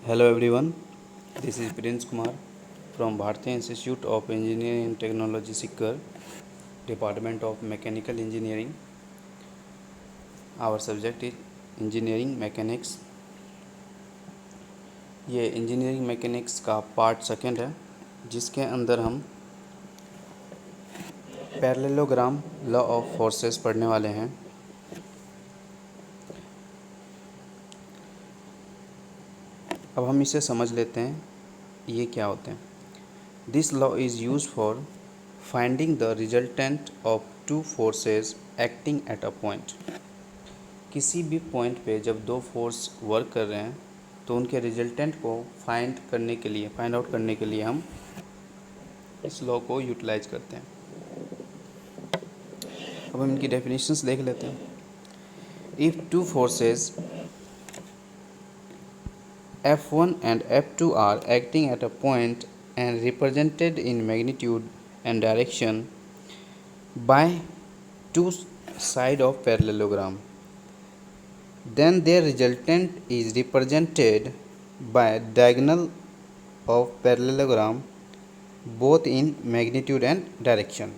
Hello everyone, this is Prince Kumar from Bharatiya Institute of Engineering and Technology Sikar, Department of Mechanical Engineering. Our subject is Engineering Mechanics. ये engineering mechanics का part second है जिसके अंदर हम parallelogram law of forces पढ़ने वाले हैं। अब हम इसे समझ लेते हैं ये क्या होते हैं। This law is use for finding the resultant of two forces acting at a point. किसी भी पॉइंट पे जब दो फोर्स वर्क कर रहे हैं तो उनके रिजल्टेंट को फाइंड आउट करने के लिए हम इस लॉ को यूटिलाइज करते हैं। अब हम इनकी डेफिनेशंस देख लेते हैं। If two forces F1 and F2 are acting at a point and represented in magnitude and direction by two sides of parallelogram, then their resultant is represented by diagonal of parallelogram both in magnitude and direction.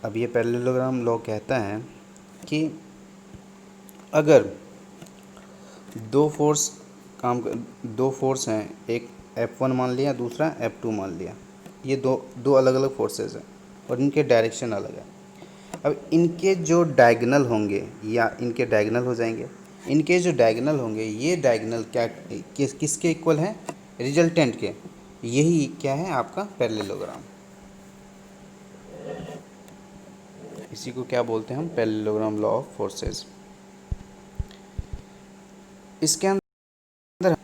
अब ये parallelogram law कहता है कि अगर दो force हैं, एक F1 मान लिया, दूसरा F2 मान लिया। ये दो अलग अलग फोर्सेस हैं और इनके डायरेक्शन अलग है। अब इनके जो डायगोनल होंगे या इनके डायगोनल हो जाएंगे, इनके जो डायगोनल होंगे ये डायगोनल किसके इक्वल है? रिजल्टेंट के। यही क्या है आपका पैरेललोग्राम। इसी को क्या बोलते हैं हम? Parallelogram law of forces. इसके अंदर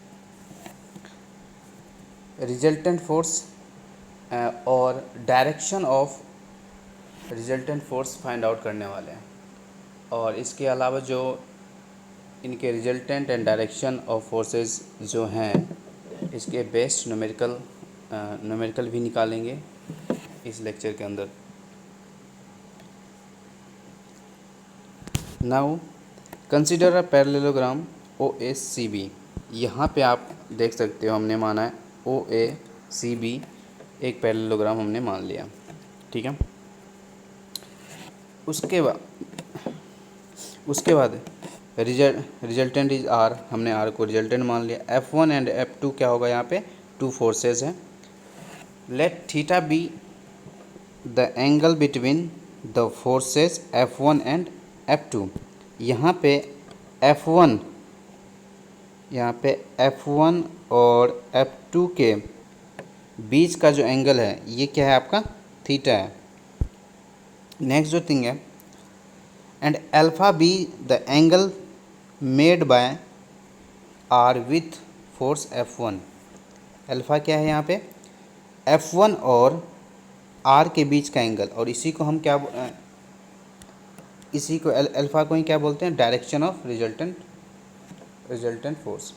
रिजल्टेंट फोर्स और direction of resultant force find out करने वाले हैं, और इसके अलावा जो इनके resultant and direction of forces जो हैं इसके बेस्ट न्यूमेरिकल भी निकालेंगे इस लेक्चर के अंदर। Now consider a parallelogram OACB। यहाँ पे आप देख सकते हो हमने माना है OACB एक पैरेललोग्राम हमने मान लिया, ठीक है। उसके बाद रिजल्टेंट इज R, हमने R को रिजल्टेंट मान लिया। F1 एंड F2 क्या होगा? यहाँ पे टू फोर्सेस हैं। Let theta be the angle between the forces F1 and F2। यहाँ पे F1 और F2 के बीच का जो एंगल है ये क्या है? आपका थीटा है। नेक्स्ट जो थिंग है, and alpha be the angle made by R with force F1। Alpha क्या है यहाँ पे? F1 और R के बीच का एंगल, और इसी को अल्फा को ही क्या बोलते हैं? Direction of resultant force.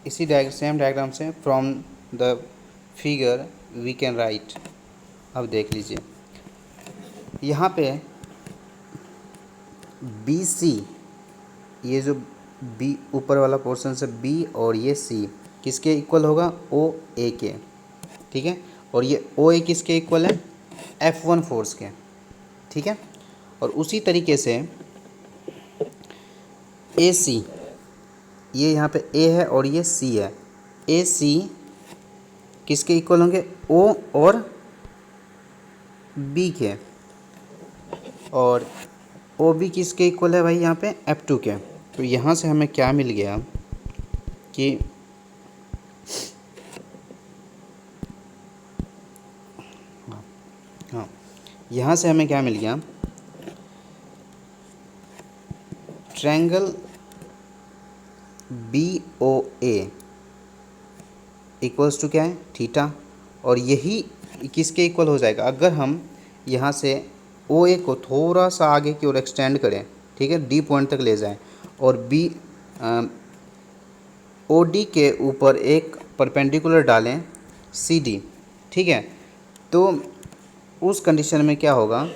इसी सेम डायग्राम से from the figure we can write. अब देख लीजिए यहाँ पे BC, ये जो B ऊपर वाला पोर्शन से B और ये C किसके इक्वल होगा? OA के, ठीक है। और ये OA किसके इक्वल है? F1 फोर्स के, ठीक है। और उसी तरीके से AC, ये यहाँ पे A है और ये C है। AC किसके इक्वल होंगे? O और B के। और OB किसके इक्वल है भाई? यहाँ पे F2 के। तो यहाँ से हमें क्या मिल गया कि हाँ, यहाँ से हमें क्या मिल गया? ट्रायंगल BOA इक्वल्स टू क्या है? थीटा। और यही किसके इक्वल हो जाएगा? अगर हम यहाँ से OA को थोड़ा सा आगे की ओर एक्सटेंड करें, ठीक है, D पॉइंट तक ले जाएं, और OD के ऊपर एक परपेंडिकुलर डालें CD, ठीक है। तो उस कंडीशन में क्या होगा,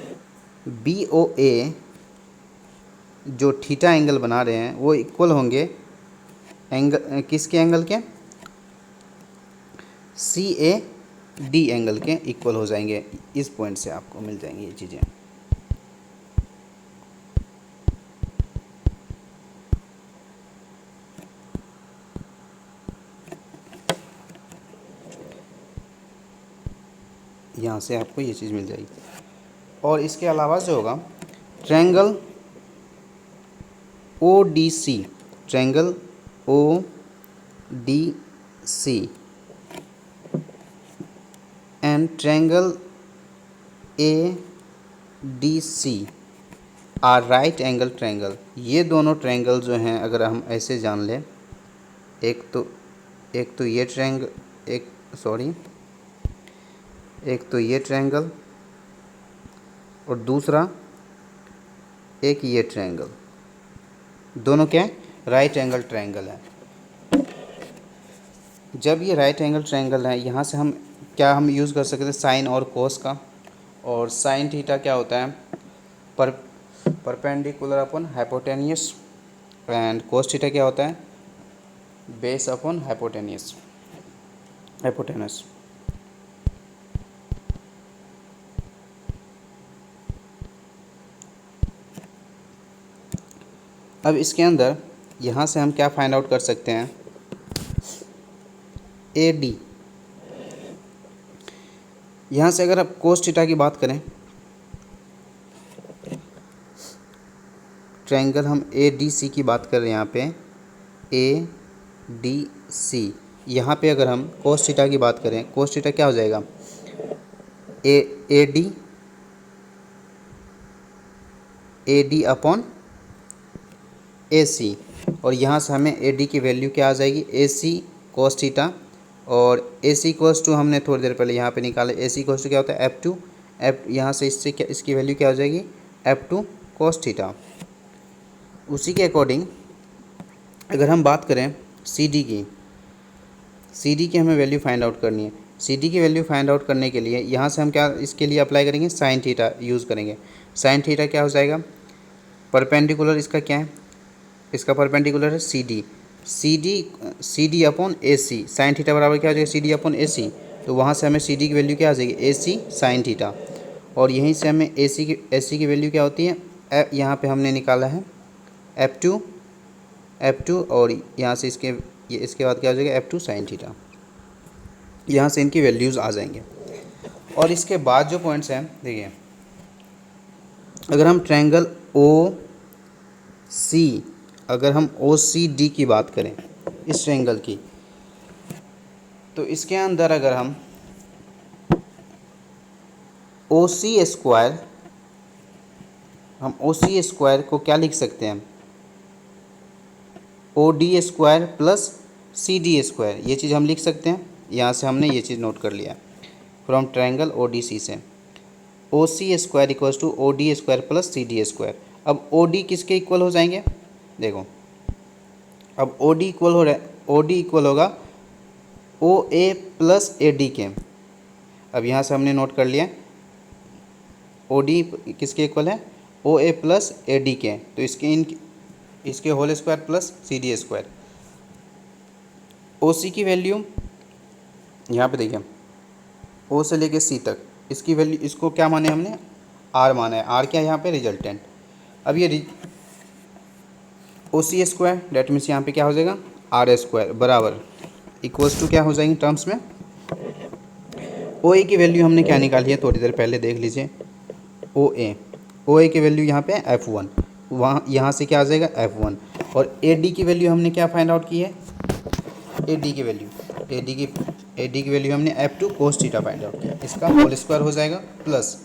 बी ओ ए जो थीटा एंगल बना रहे हैं वो इक्वल होंगे एंगल किसके एंगल के, सी ए डी एंगल के इक्वल हो जाएंगे। इस पॉइंट से आपको मिल जाएंगी ये चीज़ें। यहाँ से आपको ये चीज़ मिल जाएगी। और इसके अलावा जो होगा triangle O D C, triangle O D C and triangle A D C are right angle triangle. ये दोनों ट्रायंगल जो हैं अगर हम ऐसे जान लें, एक तो ये ट्रायंगल, एक तो ये ट्रायंगल और दूसरा एक ये ट्रायंगल, दोनों क्या है, राइट एंगल ट्रायंगल है। जब ये राइट एंगल ट्रायंगल है, यहाँ से हम क्या हम यूज़ कर सकते हैं, साइन और कोस का। और साइन थीटा क्या होता है, perpendicular upon hypotenuse, and cos theta क्या होता है, बेस अपॉन हाइपोटेनियस, हाइपोटेनस। अब इसके अंदर यहाँ से हम क्या फाइंड आउट कर सकते हैं, ए डी। यहाँ से अगर आप कोस थीटा की बात करें, ट्रायंगल हम ए डी सी की बात कर रहे हैं यहाँ पे, ए डी सी। यहाँ पे अगर हम कोस थीटा की बात करें, कोस थीटा क्या हो जाएगा, ए डी अपॉन ए सी। और यहाँ से हमें ए डी की वैल्यू क्या आ जाएगी, ए सी कोस थीटा। और ए सी कोस टू हमने थोड़ी देर पहले यहाँ पे निकाला, ए सी कोस टू क्या होता है, एफ टू। यहाँ से इससे क्या, इसकी वैल्यू क्या हो जाएगी, एफ टू कोस थीटा। उसी के अकॉर्डिंग अगर हम बात करें सी डी की हमें वैल्यू फाइंड आउट करनी है। सी डी की वैल्यू फाइंड आउट करने के लिए यहाँ से हम क्या इसके लिए अप्लाई करेंगे, साइन थीटा यूज़ करेंगे। साइन थीटा क्या हो जाएगा, परपेंडिकुलर इसका क्या है, इसका परपेंडिकुलर है सी डी अपॉन ए सी। साइन थीटा बराबर क्या हो जाएगा, सी डी अपॉन ए सी। तो वहाँ से हमें सी डी की वैल्यू क्या आ जाएगी, ए सी साइन थीटा। और यहीं से हमें ए सी की वैल्यू क्या होती है, यहाँ पे हमने निकाला है एफ टू। और यहाँ से इसके बाद क्या हो जाएगा, एफ टू साइन थीटा। यहाँ से इनकी वैल्यूज़ आ जाएंगे। और इसके बाद जो पॉइंट्स हैं देखिए, अगर हम ट्रायंगल ओ सी, अगर हम ओ सी डी की बात करें इस ट्रायंगल की, तो इसके अंदर अगर हम ओ सी स्क्वायर, हम ओ सी स्क्वायर को क्या लिख सकते हैं, O D square plus C D square, ये चीज़ हम लिख सकते हैं। यहाँ से हमने ये चीज़ नोट कर लिया from triangle O D C से, O C square equals to O D square plus C D square. अब ओ डी किसके इक्वल हो जाएंगे, देखो अब ओ डी इक्वल हो रहा है, ओ डी इक्वल होगा ओ ए प्लस ए डी के। अब यहाँ से हमने नोट कर लिया ओ डी किसके इक्वल है, ओ ए प्लस ए डी के। तो इसके whole square plus C D square. O C की वैल्यू यहाँ पे देखिए, ओ से लेके सी तक इसकी वैल्यू, इसको क्या माने हमने, आर माना है। आर क्या है यहाँ पे, रिजल्टेंट। अब ये ओ सी स्क्वायर डेट मीन्स यहाँ पे क्या हो जाएगा, आर स्क्वायर बराबर इक्वल्स टू क्या हो जाएंगे टर्म्स में, ओ ए की वैल्यू हमने क्या निकाली है, थोड़ी देर पहले देख लीजिए, ओ ए की वैल्यू यहाँ पे F1, वहाँ यहाँ से क्या आ जाएगा F1। और ए डी की वैल्यू हमने क्या फाइंड आउट की है, ए डी की वैल्यू हमने F2 cos theta find out किया, इसका होल स्क्वायर हो जाएगा प्लस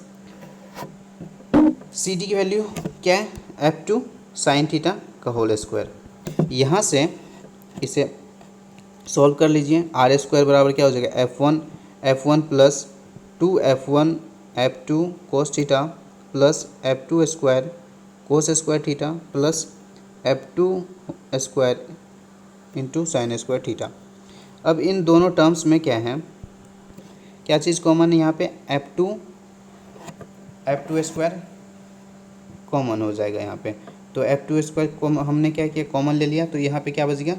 सी डी की वैल्यू क्या है, F2 साइन थीटा का होल स्क्वायर। यहाँ से इसे सॉल्व कर लीजिए, आर स्क्वायर बराबर क्या हो जाएगा, F1 plus 2F1 F2 cos theta plus F2 square कोस square theta plus F2 square into sine square theta. अब इन दोनों टर्म्स में क्या है, क्या चीज़ कॉमन है यहाँ पे, F2 F2² कॉमन हो जाएगा यहाँ पे। तो F2² को हमने क्या किया, कॉमन ले लिया, तो यहाँ पे क्या बच गया,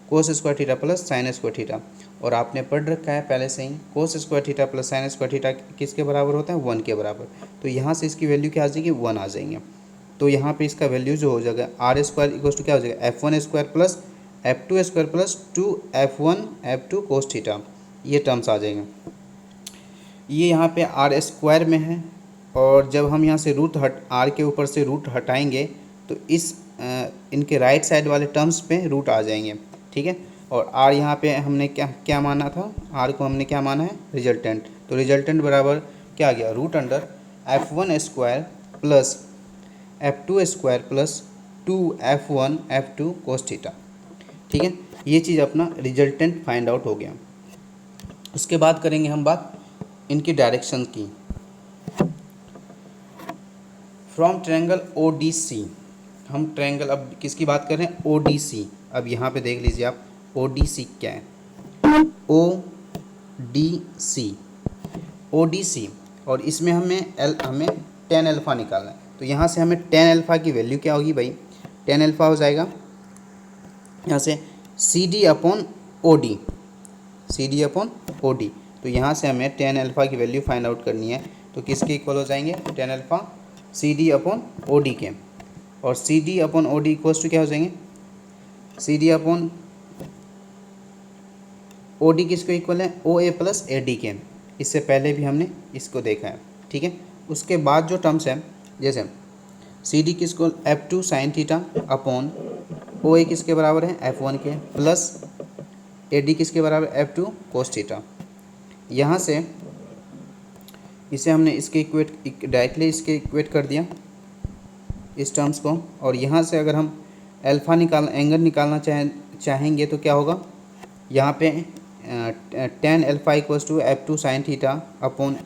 cos square theta plus sine square theta. और आपने पढ़ रखा है पहले से ही, cos square theta plus sine square theta किसके बराबर होता है, 1 के बराबर। तो यहाँ से इसकी वैल्यू क्या आ जाएगी, 1 आ जाएंगे। तो यहाँ पे इसका वैल्यू जो हो जाएगा R² इक्वल टू क्या हो जाएगा, F1² plus F2² plus 2F1 F2 cos theta, ये टर्म्स आ जाएंगे। ये यहाँ पे R² में है, और जब हम यहाँ से रूट R के ऊपर से रूट हटाएंगे तो इस इनके राइट साइड वाले टर्म्स पे रूट आ जाएंगे, ठीक है। और R यहाँ पे हमने क्या क्या माना था, R को हमने क्या माना है, रिजल्टेंट। तो रिजल्टेंट बराबर क्या आ गया, √F1² plus F2² plus 2F1 F2 cos theta, ठीक है। ये चीज़ अपना रिजल्टेंट फाइंड आउट हो गया। उसके बाद करेंगे हम बात इनकी डायरेक्शन की। फ्रॉम ट्रायंगल ODC, हम ट्रायंगल अब किसकी बात कर रहे हैं, ODC। अब यहाँ पे देख लीजिए आप, ODC क्या है, ODC, और इसमें हमें tan अल्फ़ा निकालना है। तो यहाँ से हमें tan अल्फ़ा की वैल्यू क्या होगी भाई, tan अल्फ़ा हो जाएगा यहाँ से CD/OD, CD/OD। तो यहाँ से हमें tan अल्फ़ा की वैल्यू फाइंड आउट करनी है। तो किसके इक्वल हो जाएंगे, tan अल्फ़ा CD/OD के। और CD/OD इक्वल्स टू क्या हो जाएंगे, CD/OD किसको इक्वल है, OA प्लस AD के। इससे पहले भी हमने इसको देखा है, ठीक है। उसके बाद जो टर्म्स है, जैसे CD किसको, F2 sine theta upon OA किसके बराबर है, F1 के, प्लस AD किसके बराबर, F2 कोस थीटा। यहाँ से इसे हमने इसके इक्वेट डायरेक्टली इसके इक्वेट कर दिया इस टर्म्स को। और यहाँ से अगर हम एंगल निकालना चाहेंगे तो क्या होगा, यहाँ पे tan alpha equals to F2 sine theta upon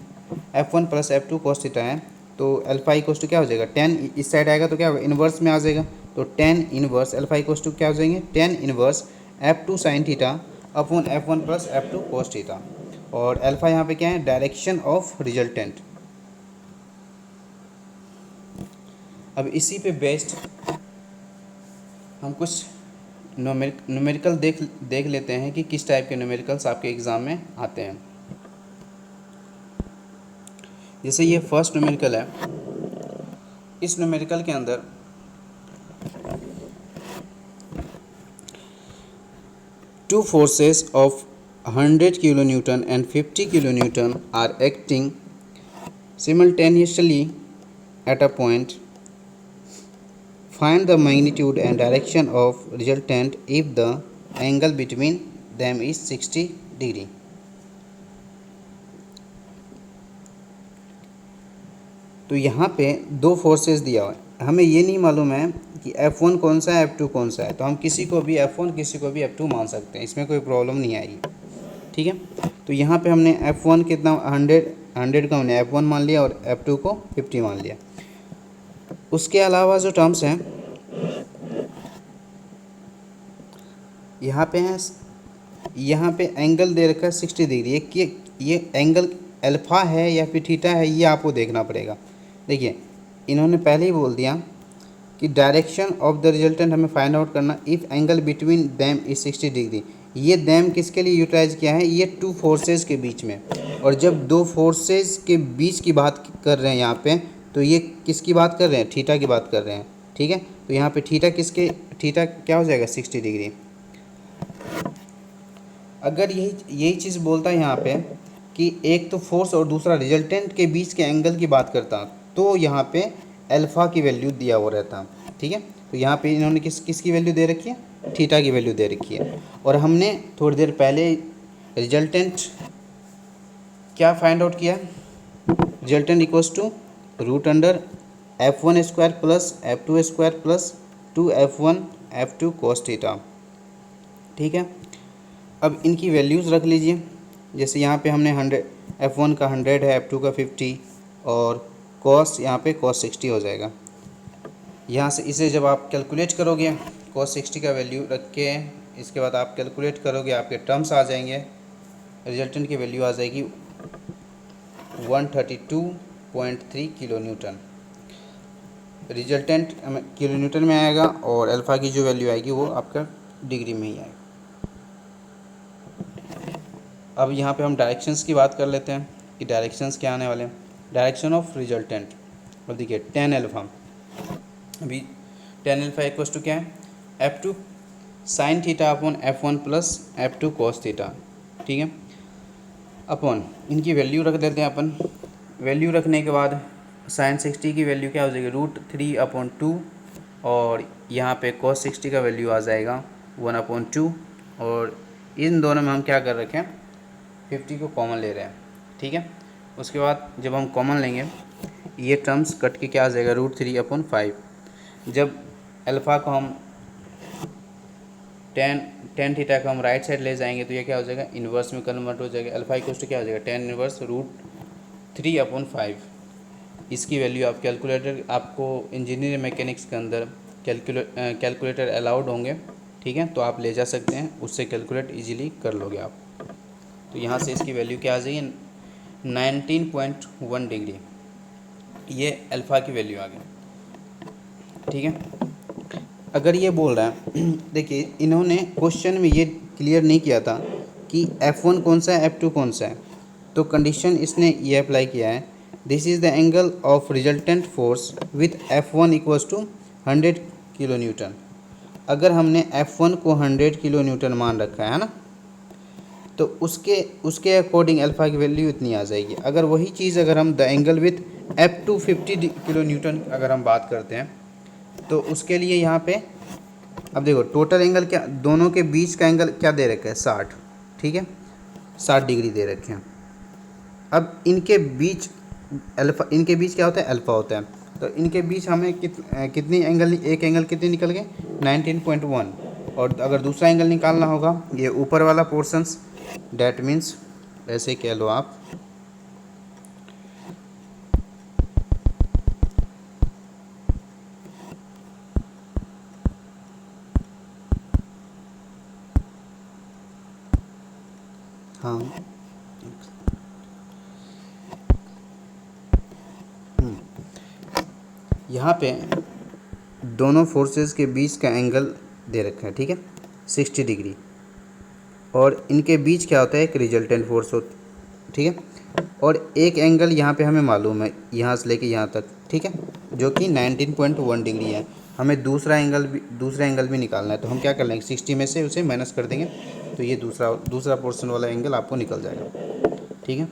F1 plus F2 cos theta है। तो अल्फ़ा इक्वल्स टू क्या हो जाएगा, tan इस साइड आएगा तो क्या होगा, इन्वर्स में आ जाएगा। तो tan inverse alpha equals to क्या हो जाएंगे, tan inverse F2 sine theta upon F1 plus F2 cos theta. और अल्फ़ा यहाँ पे क्या है, डायरेक्शन ऑफ रिजल्टेंट। अब इसी पे बेस्ड हम कुछ न्यूमेरिकल देख लेते हैं कि किस टाइप के न्यूमेरिकल्स आपके एग्ज़ाम में आते हैं। जैसे ये फर्स्ट न्यूमेरिकल है, इस न्यूमेरिकल के अंदर two forces of 100 kilonewton and 50 kilonewton are acting simultaneously at a point. Find the magnitude and direction of resultant if the angle between them is 60 degree. तो यहाँ पे दो फोर्सेस दिया हुआ है, हमें ये नहीं मालूम है कि F1 कौन सा है, F2 कौन सा है। तो हम किसी को भी F1 किसी को भी F2 मान सकते हैं, इसमें कोई प्रॉब्लम नहीं आएगी, ठीक है। तो यहाँ पे हमने F1 कितना 100 का हमने F1 मान लिया और F2 को 50 मान लिया। उसके अलावा जो टर्म्स हैं यहाँ पे हैं, यहाँ पे एंगल दे रखा है 60 डिग्री। ये एंगल अल्फ़ा है या फिर थीटा है, ये आपको देखना पड़ेगा। देखिए इन्होंने पहले ही बोल दिया कि डायरेक्शन ऑफ द रिजल्टेंट हमें फाइंड आउट करना if angle between them is 60 degree. ये दैम किसके लिए यूटिलाइज किया है, ये टू फोर्सेस के बीच में। और जब दो फोर्सेस के बीच की बात कर रहे हैं यहाँ पे, तो ये किसकी बात कर रहे हैं, थीटा की बात कर रहे हैं, ठीक है। तो यहाँ पे थीटा क्या हो जाएगा, 60 डिग्री। अगर यही चीज़ बोलता है यहाँ पे कि एक तो फोर्स और दूसरा रिजल्टेंट के बीच के एंगल की बात करता, तो यहाँ पे अल्फ़ा की वैल्यू दिया हुआ रहता, ठीक है। तो यहाँ पे इन्होंने किसकी वैल्यू दे रखी है, थीटा की वैल्यू दे रखी है। और हमने थोड़ी देर पहले रिजल्टेंट क्या फाइंड आउट किया, resultant equals to √F1² plus F2² plus 2F1 F2 cos theta, ठीक है। अब इनकी वैल्यूज़ रख लीजिए। जैसे यहाँ पे हमने 100 F1 का 100 है, F2 का 50 और कॉस यहाँ पे cos 60 हो जाएगा। यहाँ से इसे जब आप कैलकुलेट करोगे cos 60 का वैल्यू रख के, इसके बाद आप कैलकुलेट करोगे, आपके टर्म्स आ जाएंगे, रिजल्टेंट की वैल्यू आ जाएगी 9.3 kilo Newton. Resultant kilo Newton में आएगा और अल्फ़ा की जो वैल्यू आएगी वो आपका डिग्री में ही आएगा। अब यहाँ पे हम डायरेक्शंस की बात कर लेते हैं कि डायरेक्शंस क्या आने वाले हैं। डायरेक्शन ऑफ रिजल्टेंट, और देखिए टेन अल्फ़ा, अभी टेन अल्फ़ा इक्वल्स टू क्या है, F2 sine theta upon F1 plus F2 cos theta, ठीक है, अपॉन इनकी वैल्यू रख देते हैं अपन। वैल्यू रखने के बाद साइन 60 की वैल्यू क्या हो जाएगी, √3/2, और यहाँ पे कॉस 60 का वैल्यू आ जाएगा 1/2, और इन दोनों में हम क्या कर रखे हैं, 50 को कॉमन ले रहे हैं, ठीक है। उसके बाद जब हम कॉमन लेंगे ये टर्म्स कट के क्या आ जाएगा, √3/5। जब अल्फ़ा को हम टेन थीटा को हम राइट साइड ले जाएंगे तो ये क्या हो जाएगा, इन्वर्स में कन्वर्ट हो जाएगा। अल्फ़ा इक्वल्स टू क्या हो जाएगा, टेन इनवर्स √3/5। इसकी वैल्यू आप कैलकुलेटर, आपको इंजीनियरिंग मैकेनिक्स के अंदर कैलकुलेटर अलाउड होंगे, ठीक है, तो आप ले जा सकते हैं, उससे कैलकुलेट इजीली कर लोगे आप। तो यहाँ से इसकी वैल्यू क्या आ जाएगी, 19.1 डिग्री, ये अल्फ़ा की वैल्यू आ गई, ठीक है। अगर ये बोल रहा है देखिए इन्होंने क्वेश्चन में ये क्लियर नहीं किया था कि F1 कौन सा है, F2 कौन सा है, तो कंडीशन इसने ये अप्लाई किया है, this is the angle of resultant force with F1 equals to 100 kilo newton. अगर हमने F1 को 100 किलो न्यूटन मान रखा है ना, तो उसके अकॉर्डिंग अल्फ़ा की वैल्यू इतनी आ जाएगी। अगर वही चीज़ अगर हम the angle with F2 50 kilo newton अगर हम बात करते हैं तो उसके लिए यहाँ पे अब देखो टोटल एंगल क्या, दोनों के बीच का एंगल क्या दे रखा है, 60, ठीक है, 60 डिग्री दे रखे हैं। अब इनके बीच इनके बीच क्या होता है, अल्फ़ा होता है, तो इनके बीच हमें कितनी एंगल, एक एंगल कितनी निकल गए, 19.1, और अगर दूसरा एंगल निकालना होगा ये ऊपर वाला पोर्शंस, डैट मीन्स ऐसे कह लो आप, हाँ यहाँ पे दोनों फोर्सेस के बीच का एंगल दे रखा है, ठीक है, 60 डिग्री, और इनके बीच क्या होता है, एक रिजल्टेंट फोर्स होता, ठीक है, और एक एंगल यहाँ पे हमें मालूम है यहाँ से लेके यहाँ तक, ठीक है, जो कि 19.1 डिग्री है। हमें दूसरा एंगल भी निकालना है, तो हम क्या कर लेंगे, 60 में से उसे माइनस कर देंगे, तो ये दूसरा पोर्शन वाला एंगल आपको निकल जाएगा, ठीक है।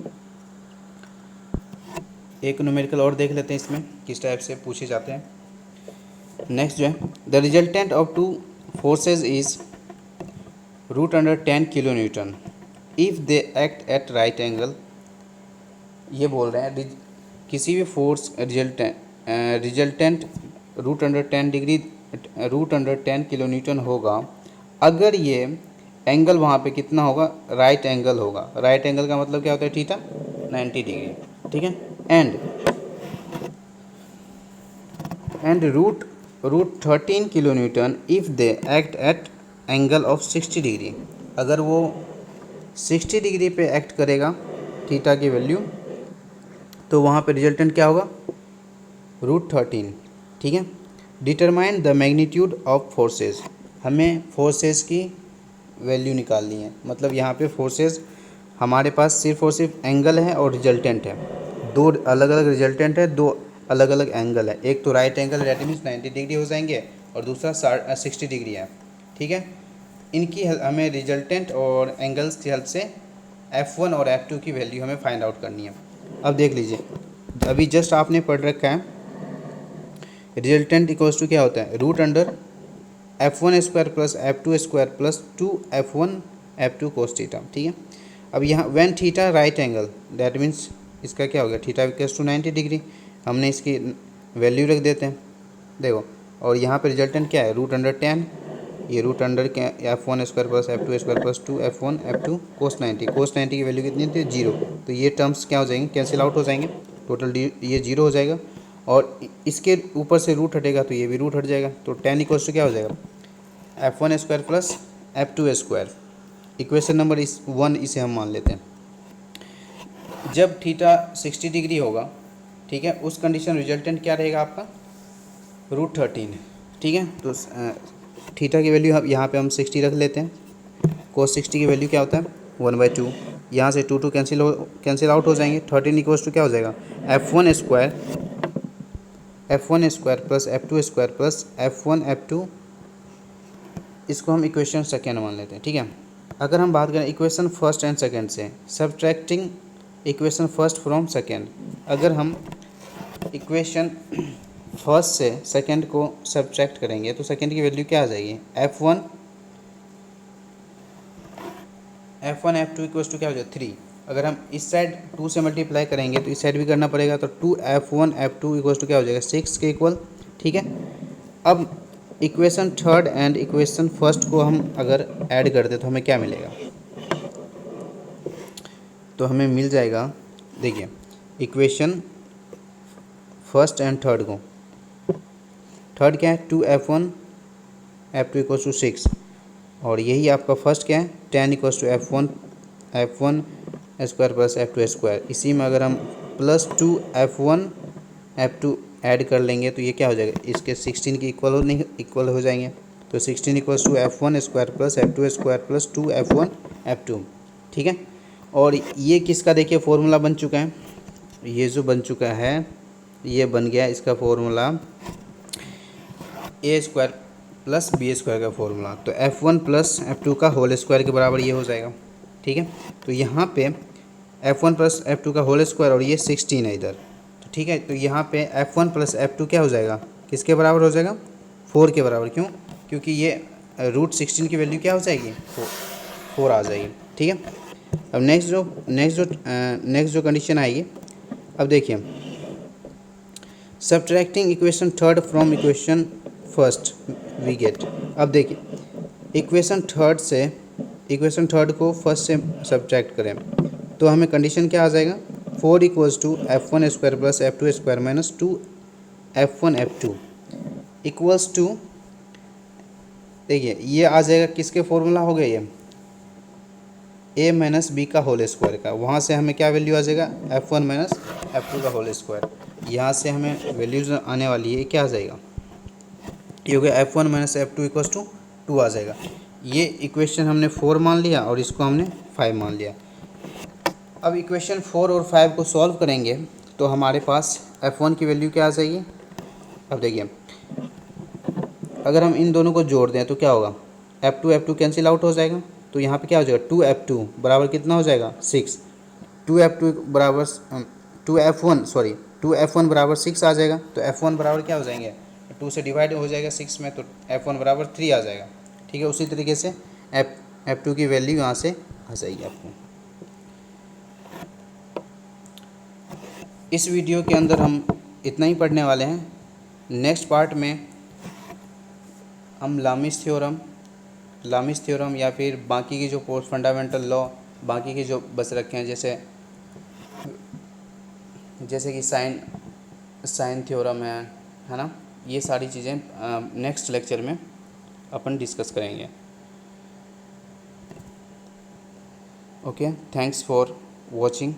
एक न्यूमेरिकल और देख लेते हैं इसमें किस टाइप से पूछे जाते हैं। नेक्स्ट जो है, the resultant of two forces is √10 kilo newton if they act eight right angle. ये बोल रहे हैं किसी भी force resultant √10 degree √10 kilo Newton होगा अगर ये एंगल वहाँ पे कितना होगा, राइट एंगल होगा। राइट एंगल का मतलब क्या होता है, थीटा 90 डिग्री, ठीक है, and root 13 kilo newton if they act at angle of 60 degree. अगर वो 60 डिग्री पे एक्ट करेगा थीटा की वैल्यू, तो वहाँ पे रिजल्टेंट क्या होगा, √13, ठीक है। Determine the magnitude of forces, हमें फोर्सेस की वैल्यू निकालनी है। मतलब यहाँ पे फोर्सेस हमारे पास सिर्फ और सिर्फ एंगल है और रिजल्टेंट है, दो अलग अलग रिजल्टेंट है, दो अलग अलग एंगल है। एक तो right angle that means 90 degree हो जाएंगे और दूसरा 60 डिग्री है, ठीक है। इनकी हमें रिजल्टेंट और एंगल्स की हेल्प से F1 और F2 की वैल्यू हमें फाइंड आउट करनी है। अब देख लीजिए, अभी जस्ट आपने पढ़ रखा है रिजल्टेंट इक्वल्स टू क्या होता है, √F1² plus F2² plus 2F1 F2 cos theta, ठीक है। अब यहाँ when theta right angle that means इसका क्या हो गया, थीटा इक्वल्स टू 90 डिग्री, हमने इसकी वैल्यू रख देते हैं, देखो, और यहाँ पे रिजल्टेंट क्या है, √10, ये √F1² plus F2² plus 2F1 F2 कोस 90 की वैल्यू कितनी थी, 0, तो ये टर्म्स क्या हो जाएंगे, कैंसिल आउट हो जाएंगे, टोटल ये 0 हो जाएगा, और इसके ऊपर से रूट हटेगा तो ये भी रूट हट जाएगा, तो 10 इक्वल्स टू क्या हो जाएगा, F1² plus F2²। Equation number 1 इसे हम मान लेते हैं। जब थीटा 60 डिग्री होगा ठीक है, उस कंडीशन रिजल्टेंट क्या रहेगा आपका √13। ठीक है, तो थीटा की वैल्यू यहाँ पे हम 60 रख लेते हैं। cos 60 की वैल्यू क्या होता है 1/2। यहाँ से 2 कैंसिल आउट हो जाएंगे। 13 इक्वल्स टू क्या हो जाएगा F1 square plus F2 square plus F1 F2। इसको हम इक्वेशन सेकेंड मान लेते हैं। ठीक है, अगर हम बात करें इक्वेशन फर्स्ट एंड सेकेंड से, subtracting equation first from second, अगर हम इक्वेशन फर्स्ट से सेकेंड को सब्ट्रैक्ट करेंगे तो सेकेंड की वैल्यू क्या आ जाएगी F1 F2 इक्वल्स टू क्या हो जाएगा 3। अगर हम इस साइड 2 से मल्टीप्लाई करेंगे तो इस साइड भी करना पड़ेगा, तो 2F1 F2 इक्वल्स टू क्या हो जाएगा 6 के इक्वल। ठीक है, अब equation third and equation first को हम अगर ऐड करते तो हमें क्या मिलेगा, तो हमें मिल जाएगा, देखिए इक्वेशन फर्स्ट एंड थर्ड को, थर्ड क्या है 2F1 F2 इक्वल्स टू 6, और यही आपका फर्स्ट क्या है 10 equals to F1 square plus F2 square. इसी में अगर हम प्लस 2F1 F2 ऐड कर लेंगे तो ये क्या हो जाएगा, इसके 16 के इक्वल हो जाएंगे। तो 16 equals to F1 square plus F2 square plus 2F1 F2। ठीक है, और ये किसका देखिए फॉर्मूला बन चुका है, ये जो बन चुका है ये बन गया इसका formula A square plus B square का फॉर्मूला। तो F1 प्लस F2 का होल स्क्वायर के बराबर ये हो जाएगा। ठीक है, तो यहाँ पे F1 प्लस F2 का होल स्क्वायर और ये 16 है इधर, तो ठीक है, तो यहाँ पे F1 प्लस F2 क्या हो जाएगा, किसके बराबर हो जाएगा 4 के बराबर। क्यों, क्योंकि ये √16 की वैल्यू क्या हो जाएगी 4 आ जाएगी। ठीक है, अब नेक्स्ट जो कंडीशन आएगी, अब देखिए subtracting equation third from equation first we get. अब देखिए इक्वेशन थर्ड को फर्स्ट से सब्ट्रैक्ट करें तो हमें कंडीशन क्या आ जाएगा 4 equals to F1 square plus F2 square minus 2F1 F2 equals to, देखिए ये आ जाएगा किसके फॉर्मूला हो गया ये A माइनस बी का होल स्क्वायर का, वहाँ से हमें क्या वैल्यू आ जाएगा F1 माइनस F2 का होल स्क्वायर। यहाँ से हमें वैल्यूज आने वाली है, क्या आ जाएगा ये हो गया F1 minus F2 equals to 2 आ जाएगा। ये इक्वेशन हमने 4 मान लिया और इसको हमने 5 मान लिया। अब इक्वेशन 4 और 5 को सॉल्व करेंगे तो हमारे पास F1 की वैल्यू क्या आ जाएगी। अब देखिए अगर हम इन दोनों को जोड़ दें तो क्या होगा F2 कैंसिल आउट हो जाएगा, तो यहाँ पे क्या हो जाएगा 2F2 बराबर कितना हो जाएगा 6। 2F2 बराबर 2F1 बराबर 6 आ जाएगा, तो F1 बराबर क्या हो जाएंगे 2 से डिवाइड हो जाएगा 6 में, तो F1 बराबर 3 आ जाएगा। ठीक है, उसी तरीके से F2 की वैल्यू यहाँ से आ जाएगी आपको। इस वीडियो के अंदर हम इतना ही पढ़ने वाले हैं। नेक्स्ट पार्ट में हम लामिस थ्योरम या फिर बाकी की जो फंडामेंटल लॉ बाकी के जो बच रखे हैं, जैसे कि साइन थ्योरम है ना, ये सारी चीज़ें नेक्स्ट लेक्चर में अपन डिस्कस करेंगे। Okay, thanks for watching.